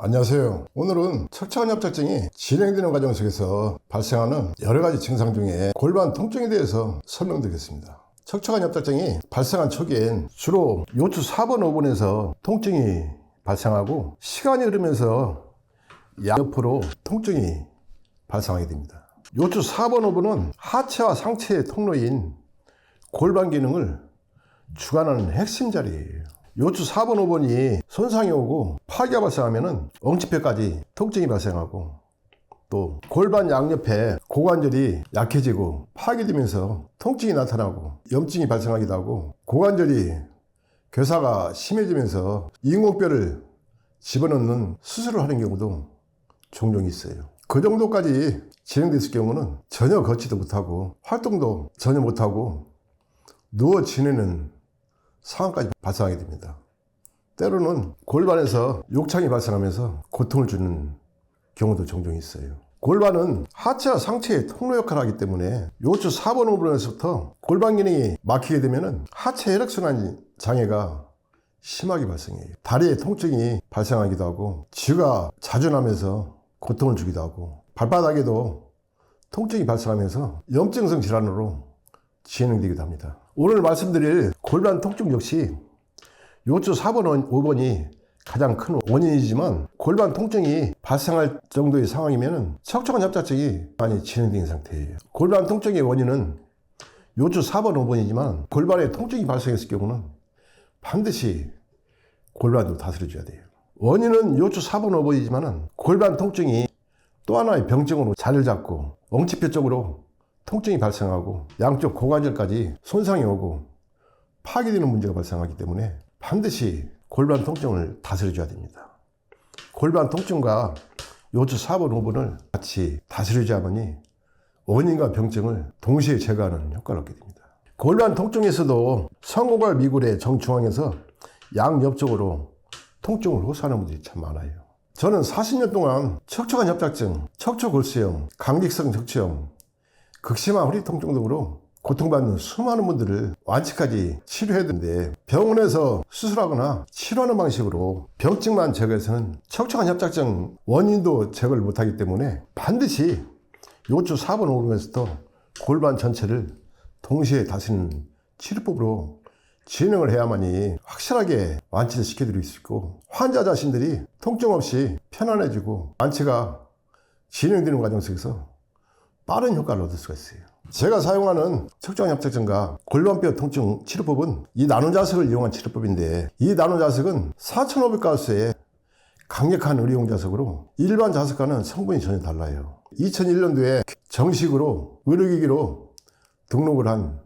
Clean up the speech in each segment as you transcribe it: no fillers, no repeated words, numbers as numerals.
안녕하세요. 오늘은 척추관 협착증이 진행되는 과정 속에서 발생하는 여러 가지 증상 중에 골반 통증에 대해서 설명드리겠습니다. 척추관 협착증이 발생한 초기엔 주로 요추 4번, 5번에서 통증이 발생하고 시간이 흐르면서 양옆으로 통증이 발생하게 됩니다. 요추 4번, 5번은 하체와 상체의 통로인 골반 기능을 주관하는 핵심 자리예요. 요추 4번, 5번이 손상이 오고 파괴가 발생하면 엉치뼈까지 통증이 발생하고, 또 골반 양옆에 고관절이 약해지고 파괴되면서 통증이 나타나고 염증이 발생하기도 하고, 고관절이 괴사가 심해지면서 인공뼈를 집어넣는 수술을 하는 경우도 종종 있어요. 그 정도까지 진행됐을 경우는 전혀 걷지도 못하고 활동도 전혀 못하고 누워 지내는 상황까지 발생하게 됩니다. 때로는 골반에서 욕창이 발생하면서 고통을 주는 경우도 종종 있어요. 골반은 하체와 상체의 통로 역할을 하기 때문에 요추 4번, 5번에서부터 골반 기능이 막히게 되면 하체 혈액순환 장애가 심하게 발생해요. 다리에 통증이 발생하기도 하고, 쥐가 자주 나면서 고통을 주기도 하고, 발바닥에도 통증이 발생하면서 염증성 질환으로 진행되기도 합니다. 오늘 말씀드릴 골반 통증 역시 요추 4번, 5번이 가장 큰 원인이지만, 골반 통증이 발생할 정도의 상황이면 척추관 협착증이 많이 진행된 상태예요. 골반 통증의 원인은 요추 4번, 5번이지만 골반에 통증이 발생했을 경우는 반드시 골반도 다스려줘야 돼요. 원인은 요추 4번, 5번이지만 골반 통증이 또 하나의 병증으로 자리를 잡고 엉치뼈 쪽으로 통증이 발생하고 양쪽 고관절까지 손상이 오고 파괴되는 문제가 발생하기 때문에 반드시 골반 통증을 다스려줘야 됩니다. 골반 통증과 요추 4번, 5번을 같이 다스려줘야만이 원인과 병증을 동시에 제거하는 효과를 얻게 됩니다. 골반 통증에서도 성골과 미골의 정중앙에서 양옆쪽으로 통증을 호소하는 분들이 참 많아요. 저는 40년 동안 척추관 협착증, 척추골수염, 강직성 척추염, 극심한 허리 통증 등으로 고통받는 수많은 분들을 완치까지 치료했는데, 병원에서 수술하거나 치료하는 방식으로 병증만 제거해서는 척추관 협착증 원인도 제거를 못하기 때문에 반드시 요추 4번, 5번에서부터 골반 전체를 동시에 다스리는 치료법으로 진행을 해야만이 확실하게 완치를 시켜드릴 수 있고, 환자 자신들이 통증 없이 편안해지고 완치가 진행되는 과정 속에서 빠른 효과를 얻을 수가 있어요. 제가 사용하는 척추관 협착증과 골반뼈 통증 치료법은 이 나노자석을 이용한 치료법인데, 이 나노자석은 4500가우스의 강력한 의료용 자석으로 일반 자석과는 성분이 전혀 달라요. 2001년도에 정식으로 의료기기로 등록을 한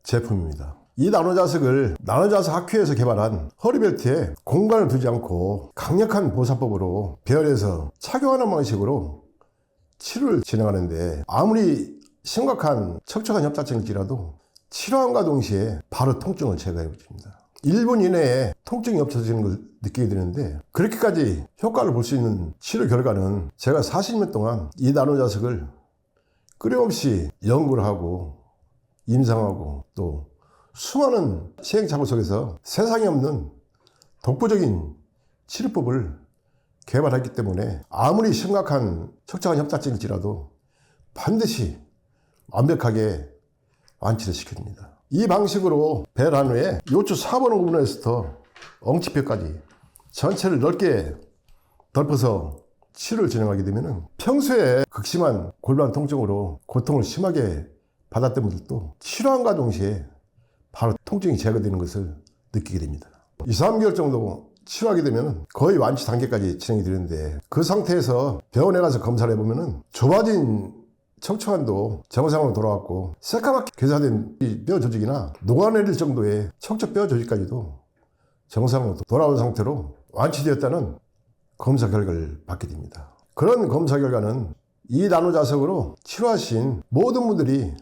제품입니다. 이 나노자석을 나노자석 학회에서 개발한 허리벨트에 공간을 두지 않고 강력한 보사법으로 배열해서 착용하는 방식으로 치료를 진행하는데, 아무리 심각한 척추관 협착증이라도 치료함과 동시에 바로 통증을 제거해 줍니다. 1분 이내에 통증이 없어지는 걸 느끼게 되는데, 그렇게까지 효과를 볼 수 있는 치료 결과는 제가 40년 동안 이 나노자석을 끊임없이 연구를 하고 임상하고 또 수많은 시행착오 속에서 세상에 없는 독보적인 치료법을 개발했기 때문에 아무리 심각한 척추관 협착증일지라도 반드시 완벽하게 완치를 시켜줍니다. 이 방식으로 배열한 후에 요추 4번, 5번에서부터 엉치뼈까지 전체를 넓게 덮어서 치료를 진행하게 되면 평소에 극심한 골반 통증으로 고통을 심하게 받았던 분들도 치료함과 동시에 바로 통증이 제거되는 것을 느끼게 됩니다. 2, 3개월 정도 치료하게 되면 거의 완치 단계까지 진행이 되는데, 그 상태에서 병원에 가서 검사를 해보면 좁아진 척추관도 정상으로 돌아왔고, 새까맣게 괴사된 이 뼈 조직이나 녹아내릴 정도의 척추 뼈 조직까지도 정상으로 돌아온 상태로 완치되었다는 검사 결과를 받게 됩니다. 그런 검사 결과는 이 나노자석으로 치료하신 모든 분들이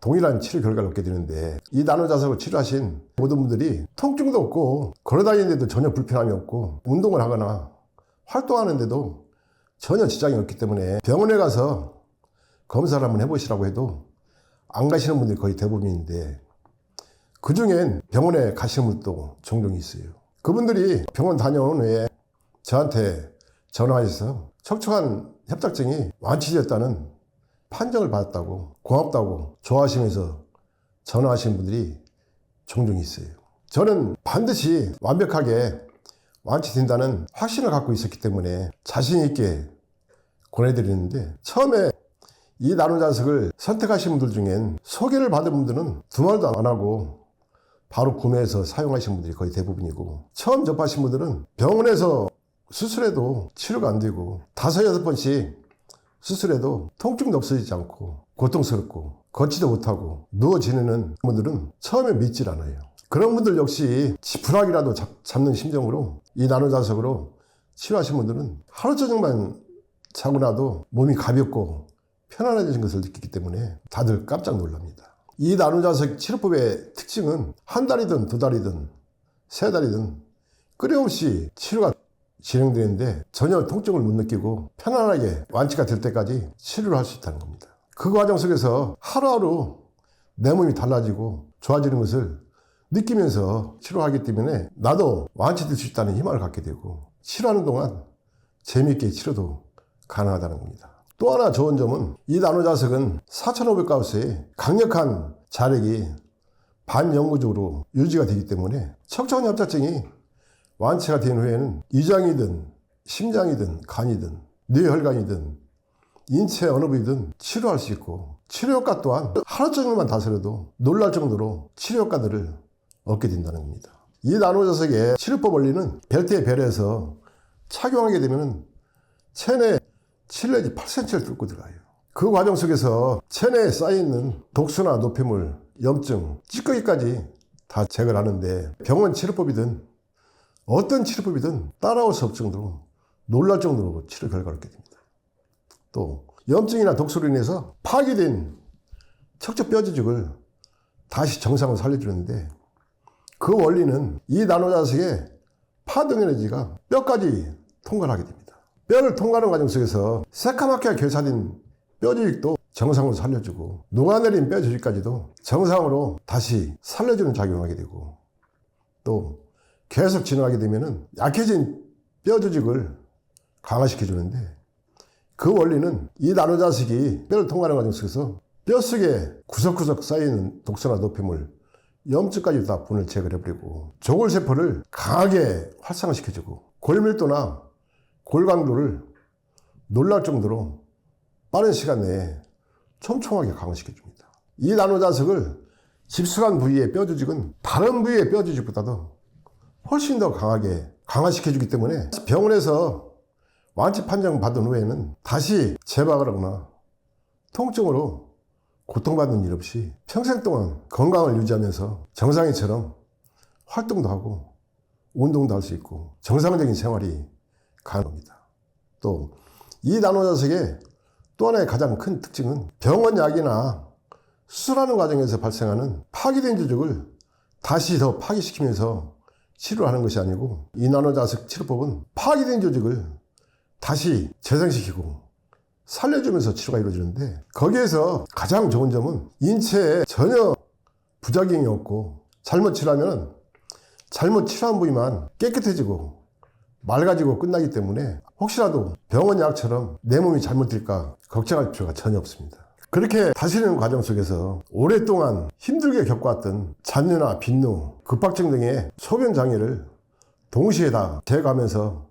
동일한 치료 결과를 얻게 되는데, 이 나노자석을 치료하신 모든 분들이 통증도 없고 걸어다니는데도 전혀 불편함이 없고 운동을 하거나 활동하는데도 전혀 지장이 없기 때문에 병원에 가서 검사를 한번 해보시라고 해도 안 가시는 분들이 거의 대부분인데, 그 중엔 병원에 가시는 분도 종종 있어요. 그분들이 병원 다녀온 후에 저한테 전화해서 척추관 협착증이 완치되었다는 판정을 받았다고, 고맙다고 좋아하시면서 전화하시는 분들이 종종 있어요. 저는 반드시 완벽하게 완치된다는 확신을 갖고 있었기 때문에 자신 있게 권해드리는데, 처음에 이 나노자석을 선택하신 분들 중엔 소개를 받은 분들은 두 말도 안 하고 바로 구매해서 사용하신 분들이 거의 대부분이고, 처음 접하신 분들은 병원에서 수술해도 치료가 안 되고 5-6번씩 수술해도 통증도 없어지지 않고 고통스럽고 걷지도 못하고 누워 지내는 분들은 처음에 믿질 않아요. 그런 분들 역시 지푸라기라도 잡는 심정으로 이 나노자석으로 치료하신 분들은 하루 저녁만 자고 나도 몸이 가볍고 편안해진 것을 느끼기 때문에 다들 깜짝 놀랍니다. 이 나노자석 치료법의 특징은 한 달이든 2달이든 3달이든 끊임없이 치료가 진행되는데 전혀 통증을 못 느끼고 편안하게 완치가 될 때까지 치료를 할 수 있다는 겁니다. 그 과정 속에서 하루하루 내 몸이 달라지고 좋아지는 것을 느끼면서 치료하기 때문에 나도 완치될 수 있다는 희망을 갖게 되고, 치료하는 동안 재미있게 치료도 가능하다는 겁니다. 또 하나 좋은 점은 이 나노자석은 4500가우스의 강력한 자력이 반영구적으로 유지가 되기 때문에 척추관 협착증이 완치가 된 후에는 위장이든 심장이든 간이든 뇌혈관이든 인체 어느 부위든 치료할 수 있고, 치료 효과 또한 하루 종일만 다스려도 놀랄 정도로 치료 효과들을 얻게 된다는 겁니다. 이 나노자석의 치료법 원리는 벨트에 별해서 착용하게 되면 체내 7 내지 8cm를 뚫고 들어가요. 그 과정 속에서 체내에 쌓여있는 독소나 노폐물, 염증, 찌꺼기까지 다 제거를 하는데, 병원 치료법이든 어떤 치료법이든 따라올 수 없을 정도로 놀랄 정도로 치료 결과를 얻게 됩니다. 또 염증이나 독소로 인해서 파괴된 척추 뼈 조직을 다시 정상으로 살려주는데, 그 원리는 이 나노자석의 파동 에너지가 뼈까지 통과를 하게 됩니다. 뼈를 통과하는 과정 속에서 새카맣게 결사된 뼈 조직도 정상으로 살려주고, 녹아내린 뼈 조직까지도 정상으로 다시 살려주는 작용을 하게 되고, 또 계속 진행하게 되면은 약해진 뼈 조직을 강화시켜 주는데, 그 원리는 이 나노자석이 뼈를 통과하는 과정 속에서 뼈 속에 구석구석 쌓이는 독소나 노폐물, 염증까지 다 분을 제거해버리고 조골세포를 강하게 활성화시켜주고 골밀도나 골강도를 놀랄 정도로 빠른 시간 내에 촘촘하게 강화시켜줍니다. 이 나노자석을 집수한 부위의 뼈 조직은 다른 부위의 뼈 조직보다도 훨씬 더 강하게 강화시켜주기 때문에 병원에서 완치 판정 받은 후에는 다시 재박을 하거나 통증으로 고통받는 일 없이 평생 동안 건강을 유지하면서 정상인처럼 활동도 하고 운동도 할 수 있고 정상적인 생활이 가능합니다. 또 이 나노자석의 또 하나의 가장 큰 특징은 병원 약이나 수술하는 과정에서 발생하는 파괴된 조직을 다시 더 파괴시키면서 치료하는 것이 아니고, 이 나노자석 치료법은 파괴된 조직을 다시 재생시키고 살려주면서 치료가 이루어지는데, 거기에서 가장 좋은 점은 인체에 전혀 부작용이 없고, 잘못 치료하면 잘못 치료한 부위만 깨끗해지고 맑아지고 끝나기 때문에 혹시라도 병원 약처럼 내 몸이 잘못될까 걱정할 필요가 전혀 없습니다. 그렇게 다스리는 과정 속에서 오랫동안 힘들게 겪어왔던 잔뇨나 빈뇨, 급박증 등의 소변 장애를 동시에 다 제거하면서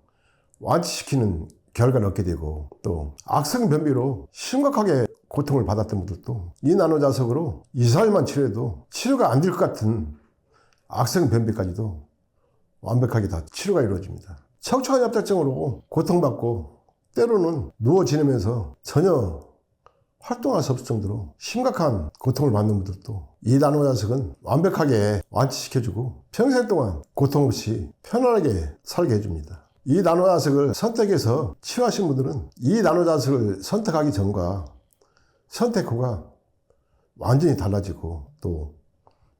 완치시키는 결과를 얻게 되고, 또 악성 변비로 심각하게 고통을 받았던 분들도 이 나노자석으로 2-4일만 치료해도 치료가 안 될 것 같은 악성 변비까지도 완벽하게 다 치료가 이루어집니다. 척추관 협착증으로 고통받고 때로는 누워 지내면서 전혀 활동할 수 없을 정도로 심각한 고통을 받는 분들도 이 나노자석은 완벽하게 완치시켜주고 평생 동안 고통 없이 편안하게 살게 해줍니다. 이 나노자석을 선택해서 치료하신 분들은 이 나노자석을 선택하기 전과 선택 후가 완전히 달라지고, 또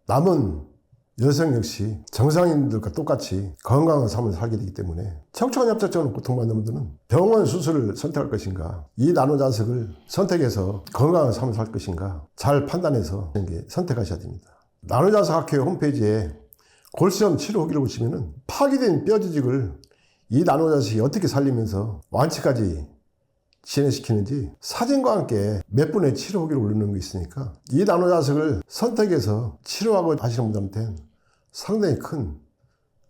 남은 여성 역시 정상인들과 똑같이 건강한 삶을 살게 되기 때문에 척추관 협착증으로 고통받는 분들은 병원 수술을 선택할 것인가, 이 나노자석을 선택해서 건강한 삶을 살 것인가 잘 판단해서 선택하셔야 됩니다. 나노자석 학회 홈페이지에 골수염 치료 후기를 보시면은 파괴된 뼈 조직을 이 나노자식이 어떻게 살리면서 완치까지 진행시키는지 사진과 함께 몇 분의 치료 후기를 올리는 게 있으니까 이 나노자식을 선택해서 치료하고 하시는 분들한테는 상당히 큰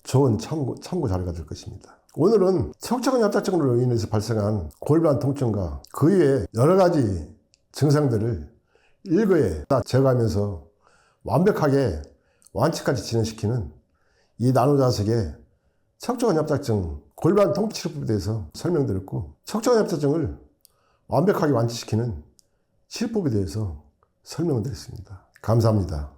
좋은 참고 자료가 될 것입니다. 오늘은 척추관 협착증으로 인해서 발생한 골반 통증과 그 이외에 여러 가지 증상들을 일거에 다 제거하면서 완벽하게 완치까지 진행시키는 이 나노자석의 척추관 협착증 골반 통증 치료법에 대해서 설명드렸고, 척추관 협착증을 완벽하게 완치시키는 치료법에 대해서 설명드렸습니다. 감사합니다.